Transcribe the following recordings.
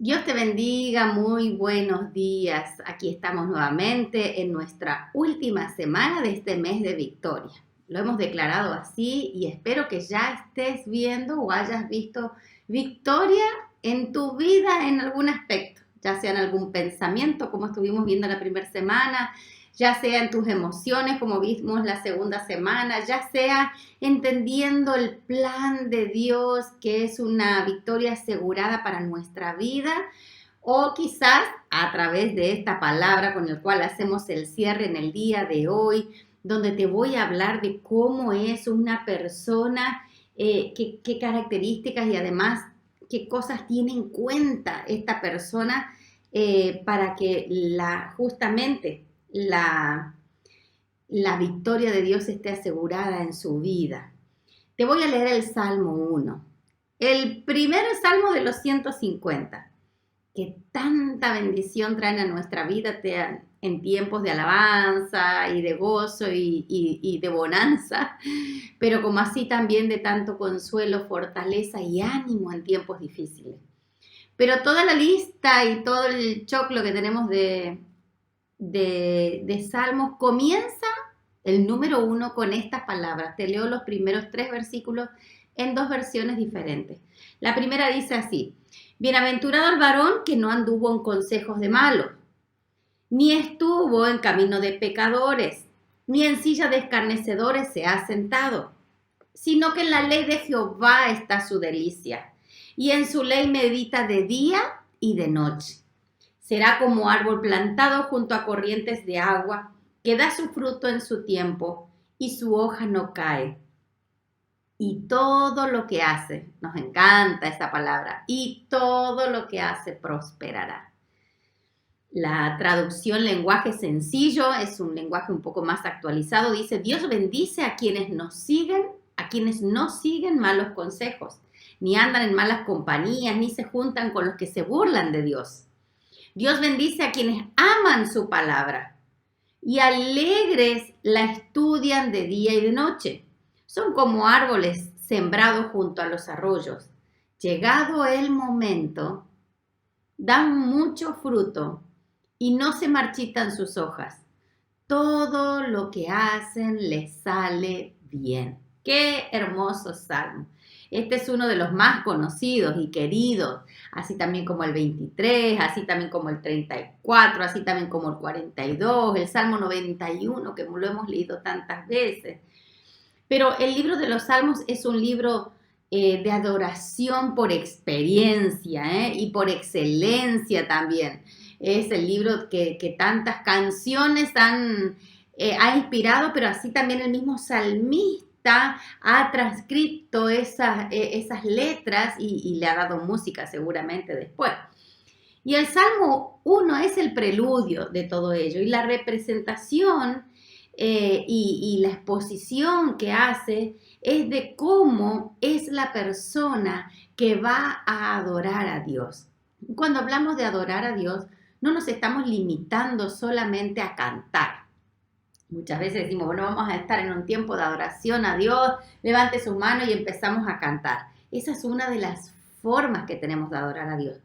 Dios te bendiga, muy buenos días. Aquí estamos nuevamente en nuestra última semana de este mes de victoria. Lo hemos declarado así y espero que ya estés viendo o hayas visto victoria en tu vida en algún aspecto, ya sea en algún pensamiento, como estuvimos viendo la primera semana, ya sea en tus emociones, como vimos la segunda semana, ya sea entendiendo el plan de Dios, que es una victoria asegurada para nuestra vida, o quizás a través de esta palabra con la cual hacemos el cierre en el día de hoy, donde te voy a hablar de cómo es una persona, qué características y además qué cosas tiene en cuenta esta persona para que justamente la victoria de Dios esté asegurada en su vida. Te voy a leer el Salmo 1, el primer salmo de los 150, que tanta bendición traen a nuestra vida en tiempos de alabanza y de gozo y de bonanza, pero como así también de tanto consuelo, fortaleza y ánimo en tiempos difíciles. Pero toda la lista y todo el choclo que tenemos de Salmos comienza el número 1 con estas palabras. Te leo los primeros 3 versículos en 2 versiones diferentes. La primera dice así: bienaventurado el varón que no anduvo en consejos de malos, ni estuvo en camino de pecadores, ni en silla de escarnecedores se ha sentado, sino que en la ley de Jehová está su delicia, y en su ley medita de día y de noche. Será como árbol plantado junto a corrientes de agua, que da su fruto en su tiempo, y su hoja no cae. Y todo lo que hace, nos encanta esa palabra, y todo lo que hace prosperará. La traducción lenguaje sencillo es un lenguaje un poco más actualizado. Dice: Dios bendice a quienes no siguen malos consejos, ni andan en malas compañías, ni se juntan con los que se burlan de Dios. Dios bendice a quienes aman su palabra y alegres la estudian de día y de noche. Son como árboles sembrados junto a los arroyos. Llegado el momento, dan mucho fruto y no se marchitan sus hojas. Todo lo que hacen les sale bien. ¡Qué hermoso salmo! Este es uno de los más conocidos y queridos, así también como el 23, así también como el 34, así también como el 42, el Salmo 91, que lo hemos leído tantas veces. Pero el libro de los Salmos es un libro de adoración por experiencia y por excelencia también. Es el libro que tantas canciones ha inspirado, pero así también el mismo salmista ha transcrito esas letras y le ha dado música seguramente después. Y el Salmo 1 es el preludio de todo ello y la representación y la exposición que hace es de cómo es la persona que va a adorar a Dios. Cuando hablamos de adorar a Dios, no nos estamos limitando solamente a cantar. Muchas veces decimos, bueno, vamos a estar en un tiempo de adoración a Dios, levante su mano y empezamos a cantar. Esa es una de las formas que tenemos de adorar a Dios.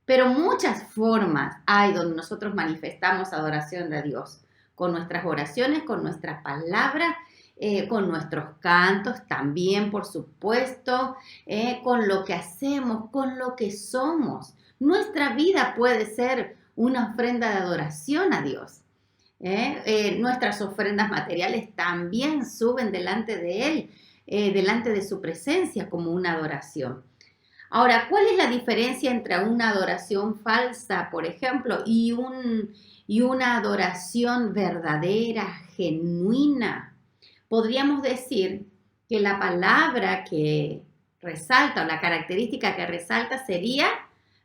Pero muchas formas hay donde nosotros manifestamos adoración a Dios, con nuestras oraciones, con nuestras palabras, con nuestros cantos también, por supuesto, con lo que hacemos, con lo que somos. Nuestra vida puede ser una ofrenda de adoración a Dios. Nuestras ofrendas materiales también suben delante de Él, delante de su presencia como una adoración. Ahora, ¿cuál es la diferencia entre una adoración falsa, por ejemplo, y una adoración verdadera, genuina? Podríamos decir que la palabra que resalta o la característica que resalta sería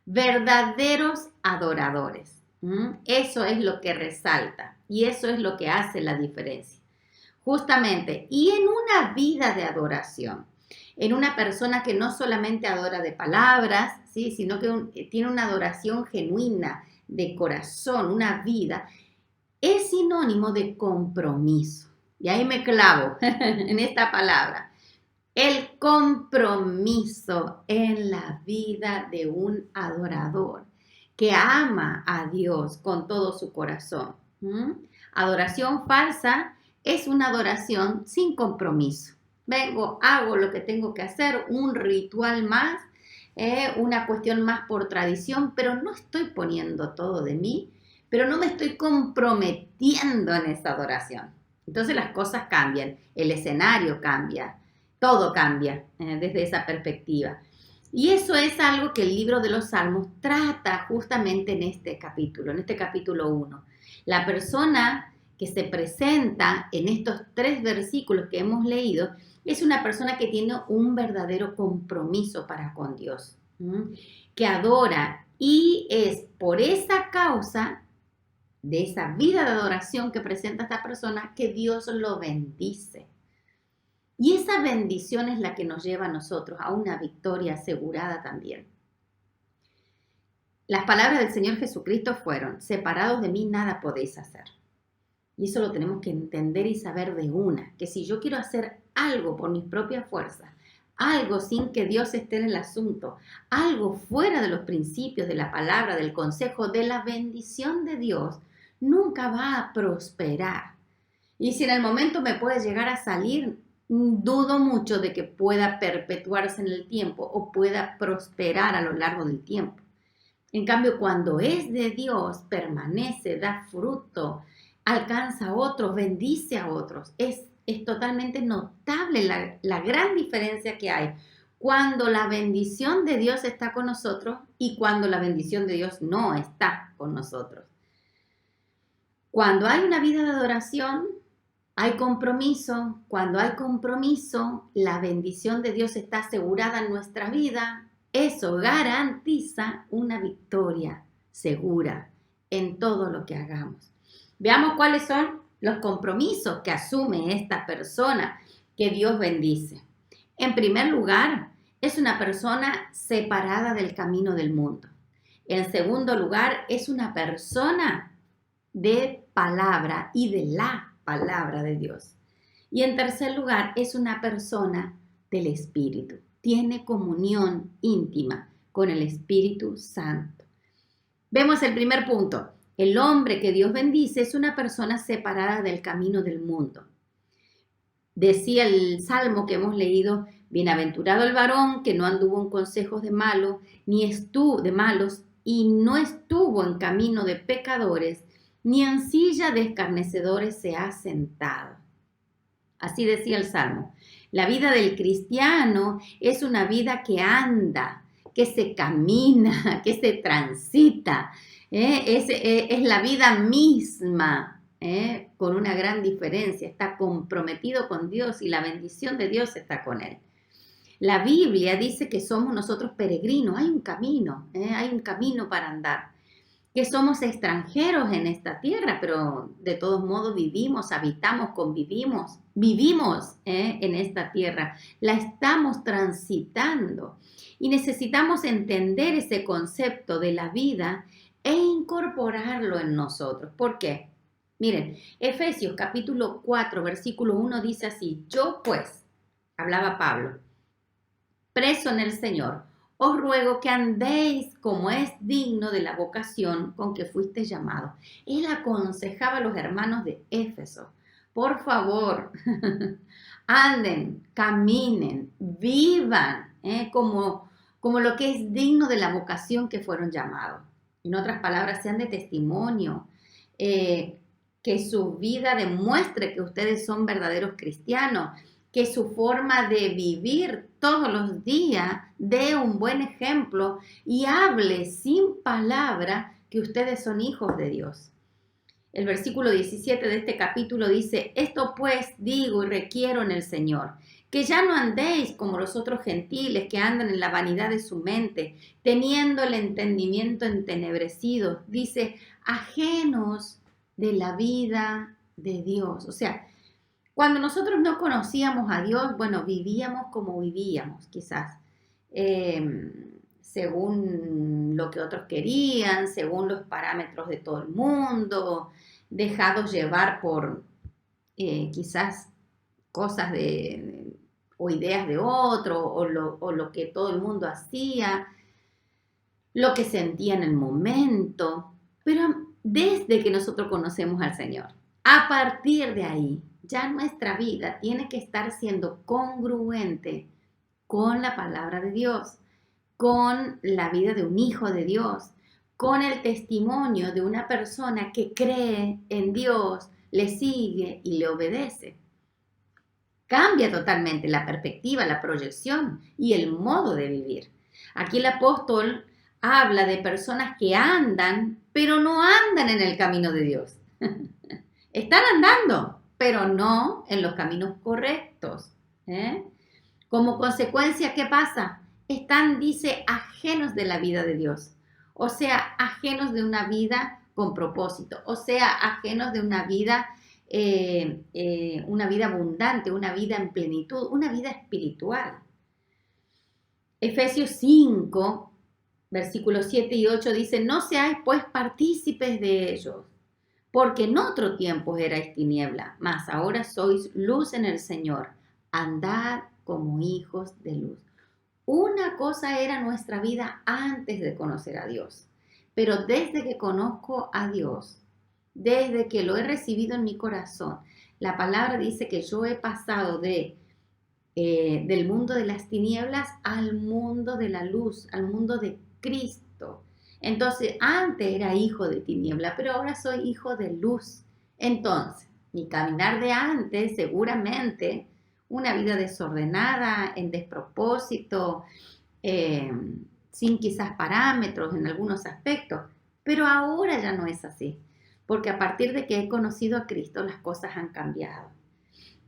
verdaderos adoradores. Eso es lo que resalta y eso es lo que hace la diferencia. Justamente, y en una vida de adoración, en una persona que no solamente adora de palabras, ¿sí?, sino que tiene una adoración genuina, de corazón, una vida, es sinónimo de compromiso. Y ahí me clavo en esta palabra. El compromiso en la vida de un adorador que ama a Dios con todo su corazón. Adoración falsa es una adoración sin compromiso. Vengo, hago lo que tengo que hacer, un ritual más, una cuestión más por tradición, pero no estoy poniendo todo de mí, pero no me estoy comprometiendo en esa adoración. Entonces las cosas cambian, el escenario cambia, todo cambia desde esa perspectiva. Y eso es algo que el libro de los Salmos trata justamente en este capítulo 1. La persona que se presenta en estos 3 versículos que hemos leído es una persona que tiene un verdadero compromiso para con Dios, que adora, y es por esa causa de esa vida de adoración que presenta esta persona que Dios lo bendice. Y esa bendición es la que nos lleva a nosotros a una victoria asegurada también. Las palabras del Señor Jesucristo fueron: separados de mí nada podéis hacer. Y eso lo tenemos que entender y saber de una, que si yo quiero hacer algo por mis propias fuerzas, algo sin que Dios esté en el asunto, algo fuera de los principios, de la palabra, del consejo, de la bendición de Dios, nunca va a prosperar. Y si en el momento me puede llegar a salir, dudo mucho de que pueda perpetuarse en el tiempo o pueda prosperar a lo largo del tiempo. En cambio, cuando es de Dios, permanece, da fruto, alcanza a otros, bendice a otros. Es totalmente notable la gran diferencia que hay cuando la bendición de Dios está con nosotros y cuando la bendición de Dios no está con nosotros. Cuando hay una vida de adoración, hay compromiso. Cuando hay compromiso, la bendición de Dios está asegurada en nuestra vida. Eso garantiza una victoria segura en todo lo que hagamos. Veamos cuáles son los compromisos que asume esta persona que Dios bendice. En primer lugar, es una persona separada del camino del mundo. En segundo lugar, es una persona de palabra y de la palabra de Dios. Y en tercer lugar, es una persona del Espíritu. Tiene comunión íntima con el Espíritu Santo. Vemos el primer punto. El hombre que Dios bendice es una persona separada del camino del mundo. Decía el Salmo que hemos leído: bienaventurado el varón que no anduvo en consejos de malos, ni estuvo de malos, y no estuvo en camino de pecadores, ni en silla de escarnecedores se ha sentado. Así decía el Salmo. La vida del cristiano es una vida que anda, que se camina, que se transita. Es la vida misma, con una gran diferencia. Está comprometido con Dios y la bendición de Dios está con él. La Biblia dice que somos nosotros peregrinos. Hay un camino para andar. Que somos extranjeros en esta tierra, pero de todos modos vivimos, habitamos, convivimos, vivimos en esta tierra, la estamos transitando y necesitamos entender ese concepto de la vida e incorporarlo en nosotros. ¿Por qué? Miren, Efesios capítulo 4, versículo 1 dice así: yo pues, hablaba Pablo, preso en el Señor, os ruego que andéis como es digno de la vocación con que fuisteis llamados. Él aconsejaba a los hermanos de Éfeso: por favor, anden, caminen, vivan como lo que es digno de la vocación que fueron llamados. En otras palabras, sean de testimonio, que su vida demuestre que ustedes son verdaderos cristianos, que su forma de vivir todos los días dé un buen ejemplo y hable sin palabra que ustedes son hijos de Dios. El versículo 17 de este capítulo dice: esto pues digo y requiero en el Señor, que ya no andéis como los otros gentiles que andan en la vanidad de su mente, teniendo el entendimiento entenebrecido, dice, ajenos de la vida de Dios. O sea, cuando nosotros no conocíamos a Dios, bueno, vivíamos como vivíamos, quizás, según lo que otros querían, según los parámetros de todo el mundo, dejados llevar por quizás cosas o ideas de otro, o lo que todo el mundo hacía, lo que sentía en el momento. Pero desde que nosotros conocemos al Señor, a partir de ahí, ya nuestra vida tiene que estar siendo congruente con la palabra de Dios, con la vida de un hijo de Dios, con el testimonio de una persona que cree en Dios, le sigue y le obedece. Cambia totalmente la perspectiva, la proyección y el modo de vivir. Aquí el apóstol habla de personas que andan, pero no andan en el camino de Dios. Están andando, pero no en los caminos correctos. Como consecuencia, ¿qué pasa? Están, dice, ajenos de la vida de Dios. O sea, ajenos de una vida con propósito. O sea, ajenos de una vida abundante, una vida en plenitud, una vida espiritual. Efesios 5, versículos 7 y 8 dice, no seáis pues partícipes de ellos, porque en otro tiempo erais tiniebla, mas ahora sois luz en el Señor. Andad como hijos de luz. Una cosa era nuestra vida antes de conocer a Dios, pero desde que conozco a Dios, desde que lo he recibido en mi corazón, la palabra dice que yo he pasado del mundo de las tinieblas al mundo de la luz, al mundo de Cristo. Entonces, antes era hijo de tiniebla, pero ahora soy hijo de luz. Entonces, mi caminar de antes, seguramente, una vida desordenada, en despropósito, sin quizás parámetros en algunos aspectos, pero ahora ya no es así, porque a partir de que he conocido a Cristo, las cosas han cambiado.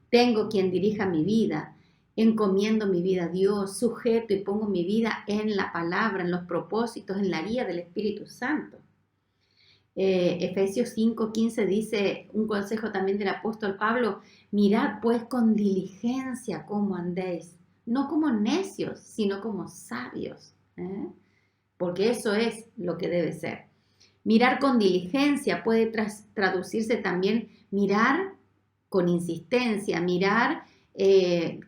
Tengo quien dirija mi vida, encomiendo mi vida a Dios, sujeto y pongo mi vida en la palabra, en los propósitos, en la guía del Espíritu Santo. Efesios 5:15 dice un consejo también del apóstol Pablo, mirad pues con diligencia cómo andéis, no como necios, sino como sabios, porque eso es lo que debe ser. Mirar con diligencia puede traducirse también mirar con insistencia, mirar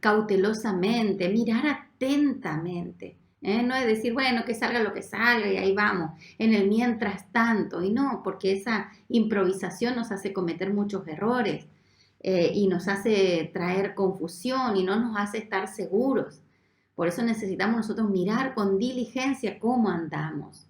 cautelosamente, mirar atentamente. No es decir, bueno, que salga lo que salga y ahí vamos, en el mientras tanto. Y no, porque esa improvisación nos hace cometer muchos errores y nos hace traer confusión y no nos hace estar seguros. Por eso necesitamos nosotros mirar con diligencia cómo andamos.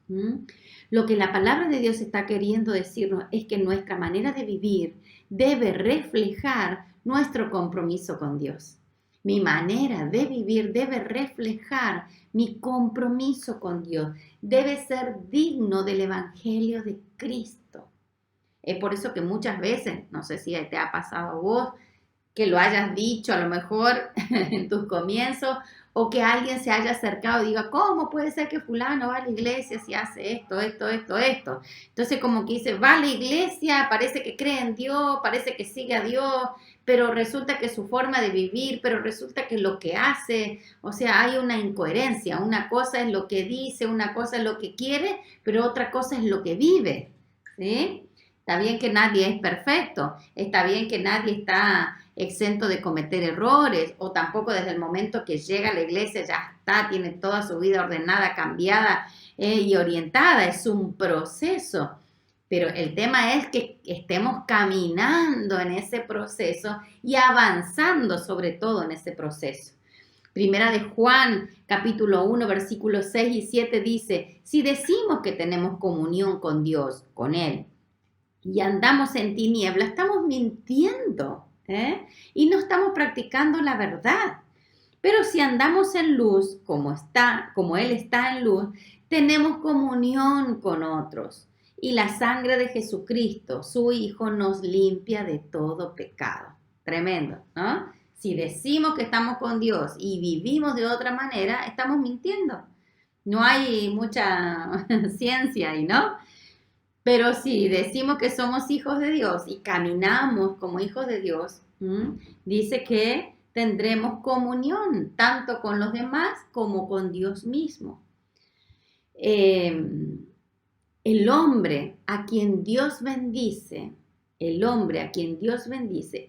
Lo que la palabra de Dios está queriendo decirnos es que nuestra manera de vivir debe reflejar nuestro compromiso con Dios. Mi manera de vivir debe reflejar mi compromiso con Dios. Debe ser digno del Evangelio de Cristo. Es por eso que muchas veces, no sé si te ha pasado a vos, que lo hayas dicho a lo mejor en tus comienzos, o que alguien se haya acercado y diga, ¿cómo puede ser que fulano va a la iglesia si hace esto? Entonces como que dice, va a la iglesia, parece que cree en Dios, parece que sigue a Dios, pero resulta que su forma de vivir, pero resulta que lo que hace, o sea, hay una incoherencia. Una cosa es lo que dice, una cosa es lo que quiere, pero otra cosa es lo que vive, ¿sí? Está bien que nadie es perfecto, está bien que nadie está exento de cometer errores, o tampoco desde el momento que llega a la iglesia ya está, tiene toda su vida ordenada, cambiada y orientada. Es un proceso, pero el tema es que estemos caminando en ese proceso y avanzando sobre todo en ese proceso. Primera de Juan, capítulo 1, versículos 6 y 7 dice, si decimos que tenemos comunión con Dios, con Él, y andamos en tiniebla, estamos mintiendo, y no estamos practicando la verdad. Pero si andamos en luz, como Él está en luz, tenemos comunión con otros. Y la sangre de Jesucristo, su Hijo, nos limpia de todo pecado. Tremendo, ¿no? Si decimos que estamos con Dios y vivimos de otra manera, estamos mintiendo. No hay mucha ciencia ahí, ¿no? Pero si decimos que somos hijos de Dios y caminamos como hijos de Dios, dice que tendremos comunión tanto con los demás como con Dios mismo. El hombre a quien Dios bendice,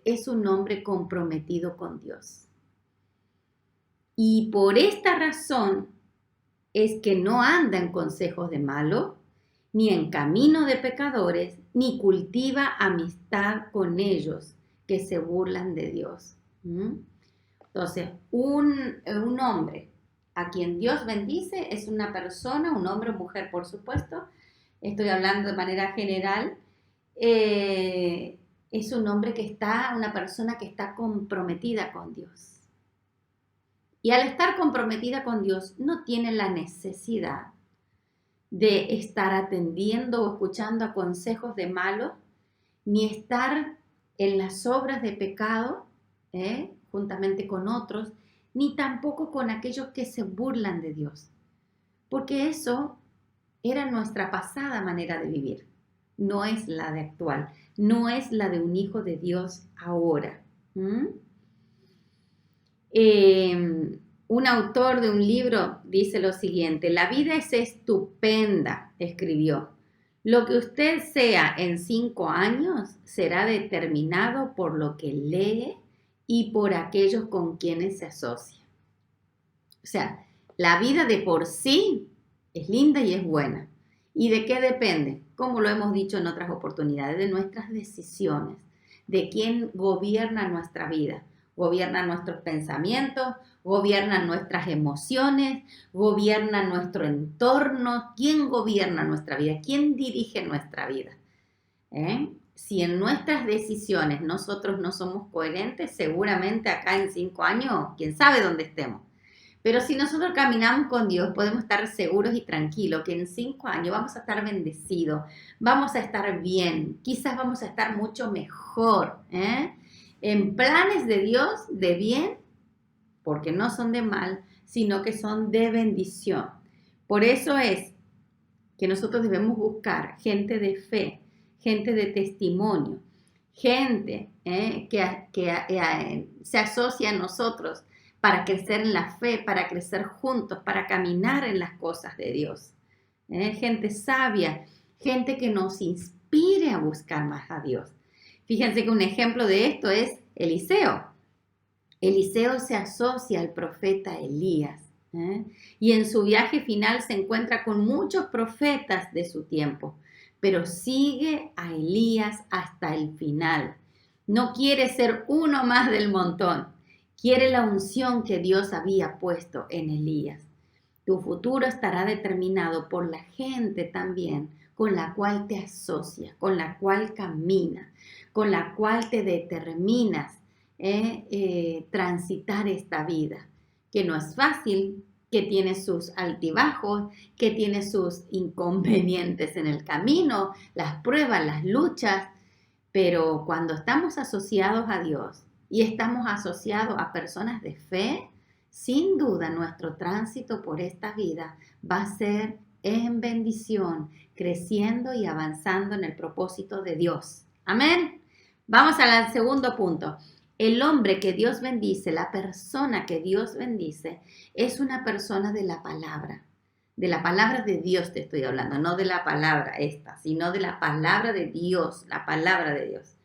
es un hombre comprometido con Dios. Y por esta razón es que no anda en consejos de malo, ni en camino de pecadores, ni cultiva amistad con ellos que se burlan de Dios. ¿Mm? Entonces, un hombre a quien Dios bendice es una persona, un hombre o mujer, por supuesto, estoy hablando de manera general, es un hombre una persona que está comprometida con Dios. Y al estar comprometida con Dios, no tiene la necesidad de estar atendiendo o escuchando a consejos de malos, ni estar en las obras de pecado, juntamente con otros, ni tampoco con aquellos que se burlan de Dios. Porque eso era nuestra pasada manera de vivir, no es la de actual, no es la de un hijo de Dios ahora. Un autor de un libro dice lo siguiente: la vida es estupenda, escribió. Lo que usted sea en 5 años será determinado por lo que lee y por aquellos con quienes se asocia. O sea, la vida de por sí es linda y es buena. ¿Y de qué depende? Como lo hemos dicho en otras oportunidades, de nuestras decisiones, de quién gobierna nuestra vida. Gobierna nuestros pensamientos, gobierna nuestras emociones, gobierna nuestro entorno. ¿Quién gobierna nuestra vida? ¿Quién dirige nuestra vida? Si en nuestras decisiones nosotros no somos coherentes, seguramente acá en 5 años, quién sabe dónde estemos. Pero si nosotros caminamos con Dios, podemos estar seguros y tranquilos que en 5 años vamos a estar bendecidos, vamos a estar bien, quizás vamos a estar mucho mejor, en planes de Dios, de bien, porque no son de mal, sino que son de bendición. Por eso es que nosotros debemos buscar gente de fe, gente de testimonio, gente que se asocia a nosotros para crecer en la fe, para crecer juntos, para caminar en las cosas de Dios. Gente sabia, gente que nos inspire a buscar más a Dios. Fíjense que un ejemplo de esto es Eliseo. Eliseo se asocia al profeta Elías, y en su viaje final se encuentra con muchos profetas de su tiempo, pero sigue a Elías hasta el final. No quiere ser uno más del montón, quiere la unción que Dios había puesto en Elías. Tu futuro estará determinado por la gente también con la cual te asocias, con la cual caminas, con la cual te determinas transitar esta vida, que no es fácil, que tiene sus altibajos, que tiene sus inconvenientes en el camino, las pruebas, las luchas, pero cuando estamos asociados a Dios y estamos asociados a personas de fe, sin duda nuestro tránsito por esta vida va a ser en bendición, creciendo y avanzando en el propósito de Dios. Amén. Vamos al segundo punto. El hombre que Dios bendice, la persona que Dios bendice, es una persona de la palabra. De la palabra de Dios te estoy hablando, no de la palabra esta, sino de la palabra de Dios, la palabra de Dios.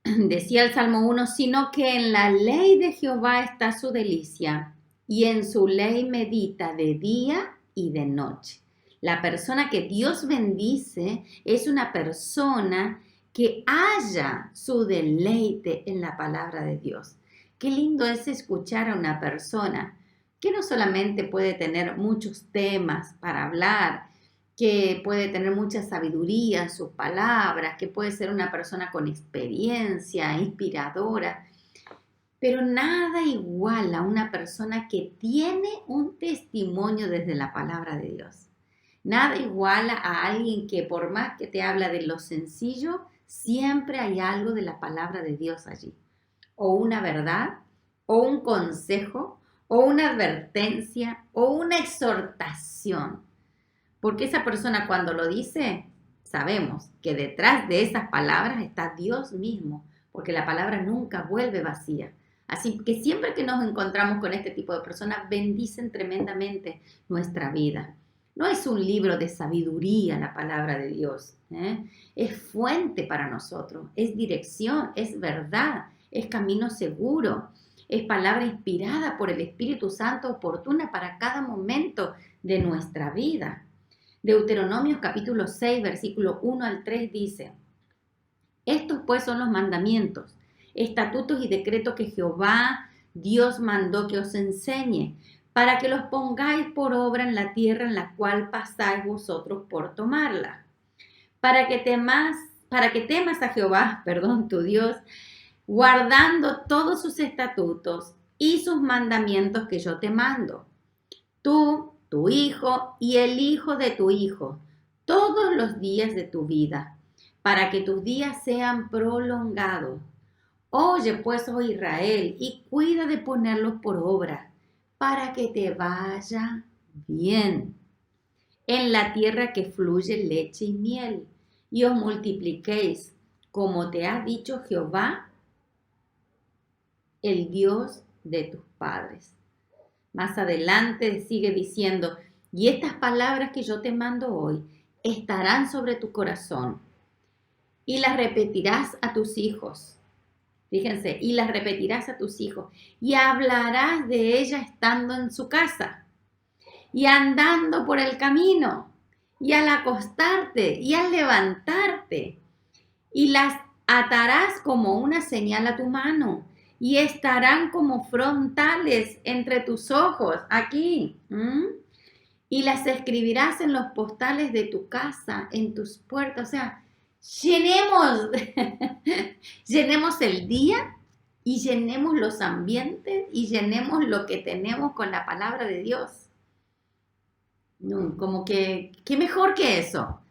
Decía el Salmo 1, sino que en la ley de Jehová está su delicia, y en su ley medita de día y de noche. La persona que Dios bendice es una persona que haya su deleite en la palabra de Dios. Qué lindo es escuchar a una persona que no solamente puede tener muchos temas para hablar, que puede tener mucha sabiduría en sus palabras, que puede ser una persona con experiencia, inspiradora, pero nada igual a una persona que tiene un testimonio desde la palabra de Dios. Nada igual a alguien que por más que te habla de lo sencillo, siempre hay algo de la palabra de Dios allí. O una verdad, o un consejo, o una advertencia, o una exhortación. Porque esa persona cuando lo dice, sabemos que detrás de esas palabras está Dios mismo, porque la palabra nunca vuelve vacía. Así que siempre que nos encontramos con este tipo de personas, bendicen tremendamente nuestra vida. No es un libro de sabiduría la palabra de Dios, es fuente para nosotros, es dirección, es verdad, es camino seguro. Es palabra inspirada por el Espíritu Santo, oportuna para cada momento de nuestra vida. Deuteronomios capítulo 6, versículo 1 al 3 dice: estos pues son los mandamientos, estatutos y decretos que Jehová Dios mandó que os enseñe, para que los pongáis por obra en la tierra en la cual pasáis vosotros por tomarla. Para que temas a Jehová, tu Dios, guardando todos sus estatutos y sus mandamientos que yo te mando. Tú, tu hijo y el hijo de tu hijo, todos los días de tu vida, para que tus días sean prolongados. Oye pues, oh Israel, y cuida de ponerlos por obra, para que te vaya bien en la tierra que fluye leche y miel, y os multipliquéis, como te ha dicho Jehová, el Dios de tus padres. Más adelante sigue diciendo: y estas palabras que yo te mando hoy estarán sobre tu corazón, y las repetirás a tus hijos. Fíjense, y las repetirás a tus hijos, y hablarás de ellas estando en su casa, y andando por el camino, y al acostarte, y al levantarte, y las atarás como una señal a tu mano, y estarán como frontales entre tus ojos, aquí, y las escribirás en los postales de tu casa, en tus puertas. O sea, llenemos el día y llenemos los ambientes y llenemos lo que tenemos con la palabra de Dios. No, como que, ¿qué mejor que eso?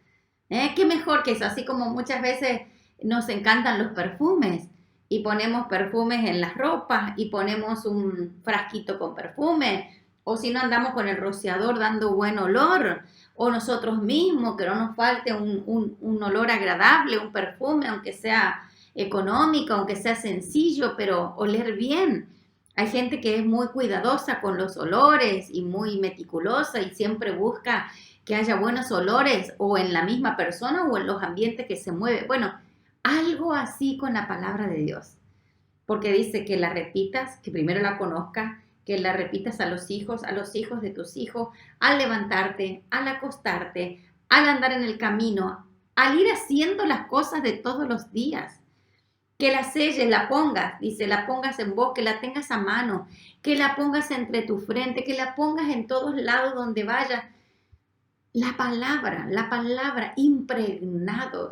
¿Qué mejor que eso? Así como muchas veces nos encantan los perfumes y ponemos perfumes en las ropas y ponemos un frasquito con perfume, o si no andamos con el rociador dando buen olor, o nosotros mismos, que no nos falte un olor agradable, un perfume, aunque sea económico, aunque sea sencillo, pero oler bien. Hay gente que es muy cuidadosa con los olores y muy meticulosa y siempre busca que haya buenos olores o en la misma persona o en los ambientes que se mueve. Bueno, algo así con la palabra de Dios, porque dice que la repitas, que primero la conozcas, que la repitas a los hijos de tus hijos, al levantarte, al acostarte, al andar en el camino, al ir haciendo las cosas de todos los días. Que la selles, la pongas, dice, la pongas en vos, que la tengas a mano, que la pongas entre tu frente, que la pongas en todos lados donde vayas. La palabra, impregnado,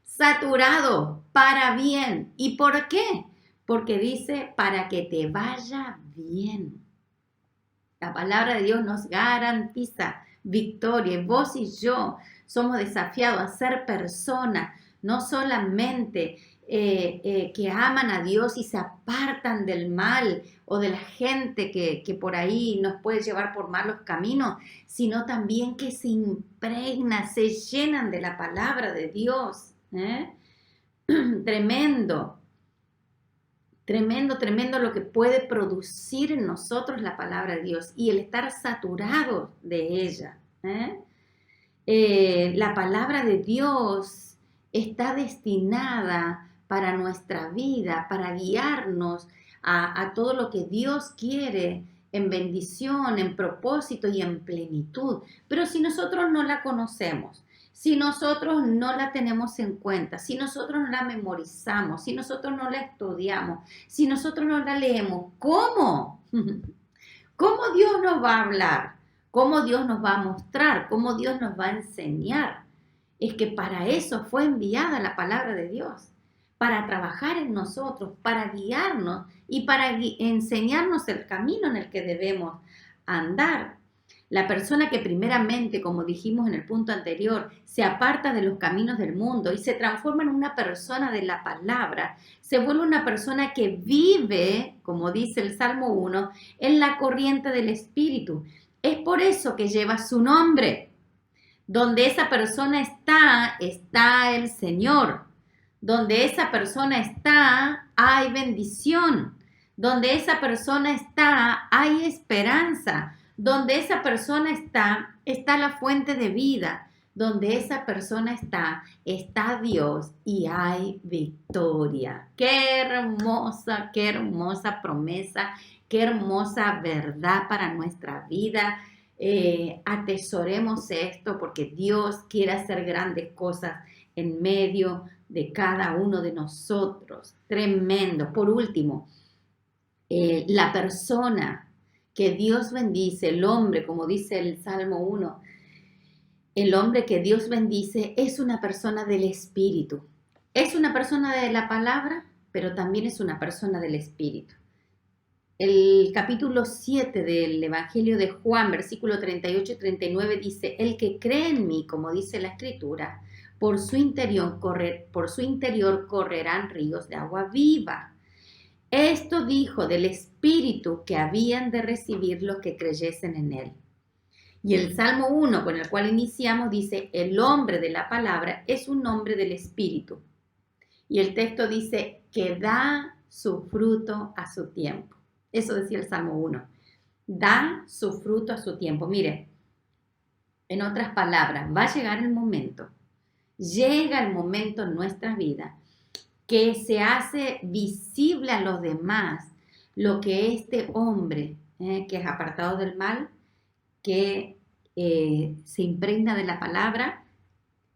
saturado, para bien. ¿Y por qué? Porque dice, para que te vaya bien. La palabra de Dios nos garantiza victoria. Y vos y yo somos desafiados a ser personas, no solamente que aman a Dios y se apartan del mal o de la gente que por ahí nos puede llevar por malos caminos, sino también que se impregnan, se llenan de la palabra de Dios. Tremendo. Tremendo lo que puede producir en nosotros la palabra de Dios y el estar saturados de ella. La palabra de Dios está destinada para nuestra vida, para guiarnos a todo lo que Dios quiere en bendición, en propósito y en plenitud. Pero si nosotros no la conocemos, si nosotros no la tenemos en cuenta, si nosotros no la memorizamos, si nosotros no la estudiamos, si nosotros no la leemos, ¿cómo? ¿Cómo Dios nos va a hablar? ¿Cómo Dios nos va a mostrar? ¿Cómo Dios nos va a enseñar? Es que para eso fue enviada la palabra de Dios, para trabajar en nosotros, para guiarnos y para enseñarnos el camino en el que debemos andar. La persona que primeramente, como dijimos en el punto anterior, se aparta de los caminos del mundo y se transforma en una persona de la palabra, se vuelve una persona que vive, como dice el Salmo 1, en la corriente del Espíritu. Es por eso que lleva su nombre. Donde esa persona está el Señor. Donde esa persona está, hay bendición. Donde esa persona está, hay esperanza. Donde esa persona está la fuente de vida. Donde esa persona está Dios y hay victoria. Qué hermosa promesa, qué hermosa verdad para nuestra vida. Atesoremos esto porque Dios quiere hacer grandes cosas en medio de cada uno de nosotros. Tremendo. Por último, la persona que Dios bendice, el hombre, como dice el Salmo 1, el hombre que Dios bendice es una persona del Espíritu. Es una persona de la palabra, pero también es una persona del Espíritu. El capítulo 7 del Evangelio de Juan, versículo 38 y 39 dice, el que cree en mí, como dice la Escritura, por su interior correrán ríos de agua viva. Esto dijo del Espíritu que habían de recibir los que creyesen en él. Y el Salmo 1, con el cual iniciamos, dice, el hombre de la palabra es un hombre del Espíritu. Y el texto dice, que da su fruto a su tiempo. Eso decía el Salmo 1. Da su fruto a su tiempo. Mire, en otras palabras, va a llegar el momento, llega el momento en nuestra vida que se hace visible a los demás lo que este hombre, que es apartado del mal, que se impregna de la palabra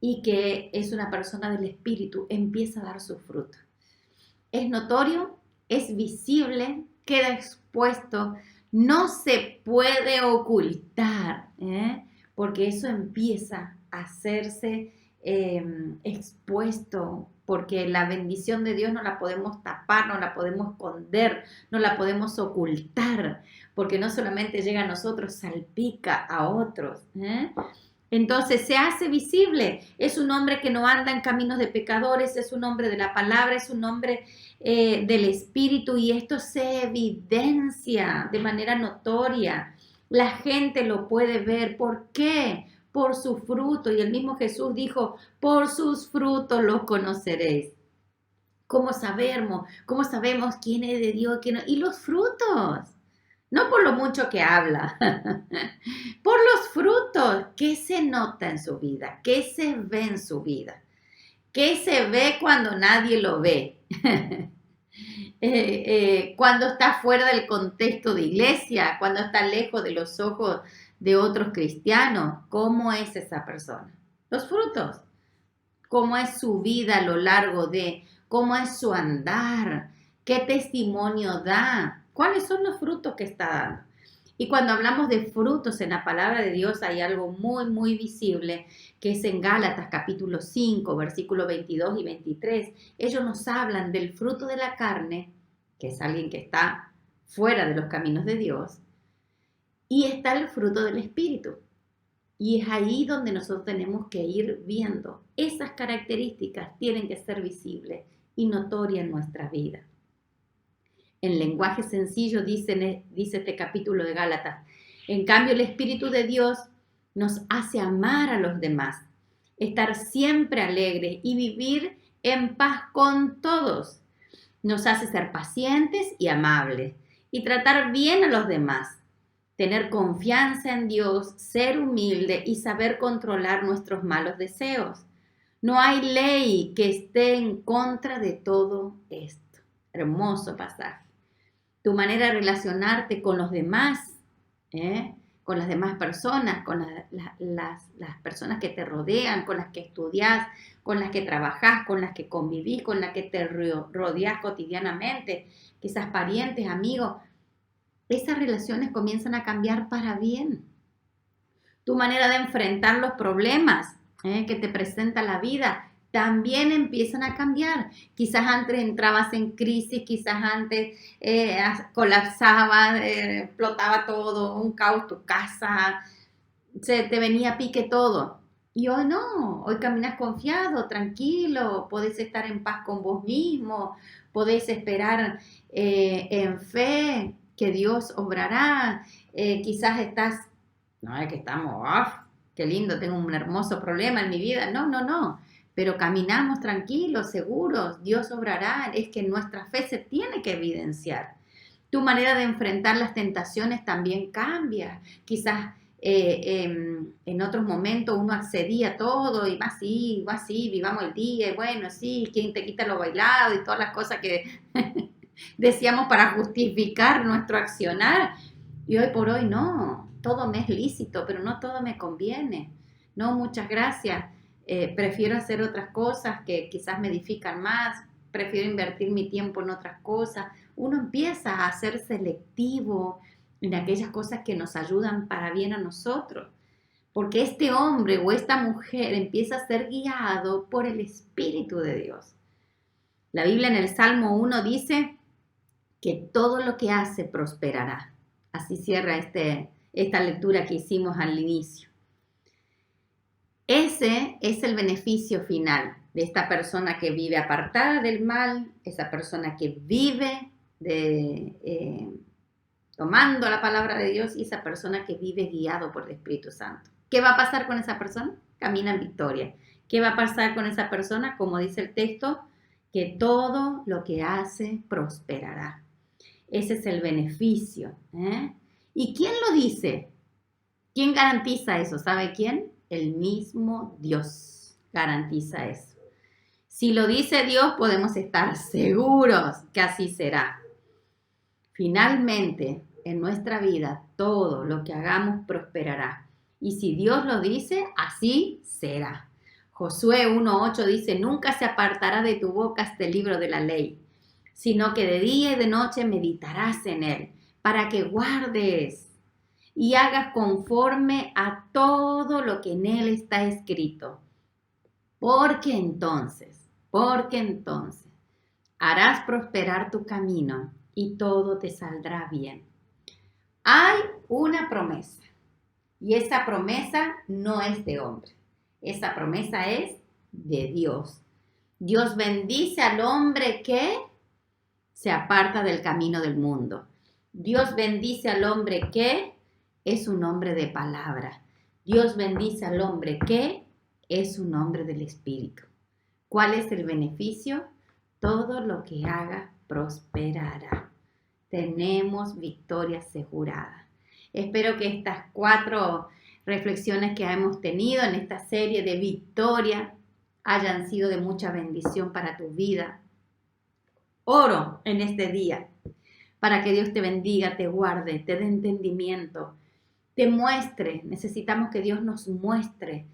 y que es una persona del Espíritu, empieza a dar su fruto. Es notorio, es visible, queda expuesto, no se puede ocultar, porque eso empieza a hacerse expuesto, porque la bendición de Dios no la podemos tapar, no la podemos esconder, no la podemos ocultar, porque no solamente llega a nosotros, salpica a otros. Entonces se hace visible, es un hombre que no anda en caminos de pecadores, es un hombre de la palabra, es un hombre del Espíritu, y esto se evidencia de manera notoria. La gente lo puede ver. ¿Por qué? Por su fruto. Y el mismo Jesús dijo, por sus frutos los conoceréis. ¿Cómo sabemos? ¿Cómo sabemos quién es de Dios? Quién no? Y los frutos. No por lo mucho que habla, por los frutos. ¿Qué se nota en su vida? ¿Qué se ve en su vida? ¿Qué se ve cuando nadie lo ve? Cuando está fuera del contexto de iglesia, cuando está lejos de los ojos de otros cristianos. ¿Cómo es esa persona? Los frutos. ¿Cómo es su vida a lo largo de? ¿Cómo es su andar? ¿Qué testimonio da? ¿Cuáles son los frutos que está dando? Y cuando hablamos de frutos en la palabra de Dios hay algo muy, muy visible, que es en Gálatas capítulo 5, versículos 22 y 23. Ellos nos hablan del fruto de la carne, que es alguien que está fuera de los caminos de Dios, y está el fruto del Espíritu. Y es ahí donde nosotros tenemos que ir viendo. Esas características tienen que ser visibles y notorias en nuestra vida. En lenguaje sencillo dice este capítulo de Gálatas, en cambio el Espíritu de Dios nos hace amar a los demás, estar siempre alegres y vivir en paz con todos. Nos hace ser pacientes y amables y tratar bien a los demás, tener confianza en Dios, ser humilde y saber controlar nuestros malos deseos. No hay ley que esté en contra de todo esto. Hermoso pasaje. Tu manera de relacionarte con los demás, con las demás personas, con las personas que te rodean, con las que estudias, con las que trabajas, con las que convivís, con las que te rodeas cotidianamente, quizás parientes, amigos. Esas relaciones comienzan a cambiar para bien. Tu manera de enfrentar los problemas que te presenta la vida también empiezan a cambiar. Quizás antes entrabas en crisis, quizás antes colapsaba, explotaba todo, un caos, tu casa, se te venía a pique todo. Y hoy no, hoy caminas confiado, tranquilo, podés estar en paz con vos mismo, podés esperar en fe que Dios obrará. Quizás estás, no es que estamos, qué lindo, tengo un hermoso problema en mi vida. No. Pero caminamos tranquilos, seguros, Dios obrará. Es que nuestra fe se tiene que evidenciar. Tu manera de enfrentar las tentaciones también cambia. Quizás en otros momentos uno accedía a todo y va así, vivamos el día, y bueno, sí, ¿quién te quita lo bailado? Y todas las cosas que decíamos para justificar nuestro accionar. Y hoy por hoy no, todo me es lícito, pero no todo me conviene. No, muchas gracias. Prefiero hacer otras cosas que quizás me edifican más, prefiero invertir mi tiempo en otras cosas. Uno empieza a ser selectivo en aquellas cosas que nos ayudan para bien a nosotros, porque este hombre o esta mujer empieza a ser guiado por el Espíritu de Dios. La Biblia en el Salmo 1 dice que todo lo que hace prosperará. Así cierra esta lectura que hicimos al inicio. Ese es el beneficio final de esta persona que vive apartada del mal, esa persona que vive tomando la palabra de Dios y esa persona que vive guiado por el Espíritu Santo. ¿Qué va a pasar con esa persona? Camina en victoria. ¿Qué va a pasar con esa persona? Como dice el texto, que todo lo que hace prosperará. Ese es el beneficio. ¿Y quién lo dice? ¿Quién garantiza eso? ¿Sabe quién? El mismo Dios garantiza eso. Si lo dice Dios, podemos estar seguros que así será. Finalmente, en nuestra vida, todo lo que hagamos prosperará. Y si Dios lo dice, así será. Josué 1:8 dice, nunca se apartará de tu boca este libro de la ley, sino que de día y de noche meditarás en él, para que guardes y hagas conforme a todo lo que en él está escrito. Porque entonces, harás prosperar tu camino y todo te saldrá bien. Hay una promesa y esa promesa no es de hombre. Esa promesa es de Dios. Dios bendice al hombre que se aparta del camino del mundo. Dios bendice al hombre que es un hombre de palabra. Dios bendice al hombre que es un hombre del Espíritu. ¿Cuál es el beneficio? Todo lo que haga prosperará. Tenemos victoria asegurada. Espero que estas 4 reflexiones que hemos tenido en esta serie de victoria hayan sido de mucha bendición para tu vida. Oro en este día para que Dios te bendiga, te guarde, te dé entendimiento, te muestre. Necesitamos que Dios nos muestre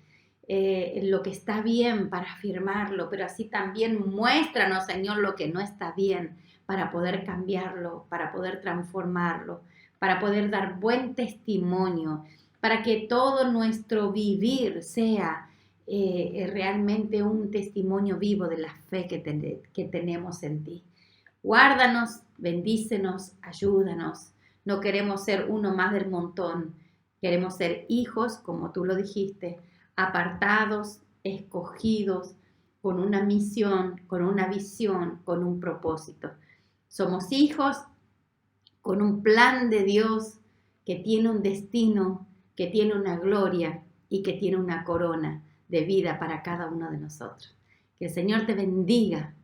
lo que está bien para afirmarlo, pero así también muéstranos, Señor, lo que no está bien para poder cambiarlo, para poder transformarlo, para poder dar buen testimonio, para que todo nuestro vivir sea realmente un testimonio vivo de la fe que tenemos en ti. Guárdanos, bendícenos, ayúdanos. No queremos ser uno más del montón. Queremos ser hijos, como tú lo dijiste, apartados, escogidos, con una misión, con una visión, con un propósito. Somos hijos con un plan de Dios que tiene un destino, que tiene una gloria y que tiene una corona de vida para cada uno de nosotros. Que el Señor te bendiga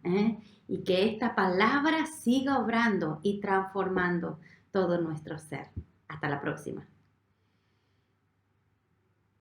y que esta palabra siga obrando y transformando todo nuestro ser. Hasta la próxima.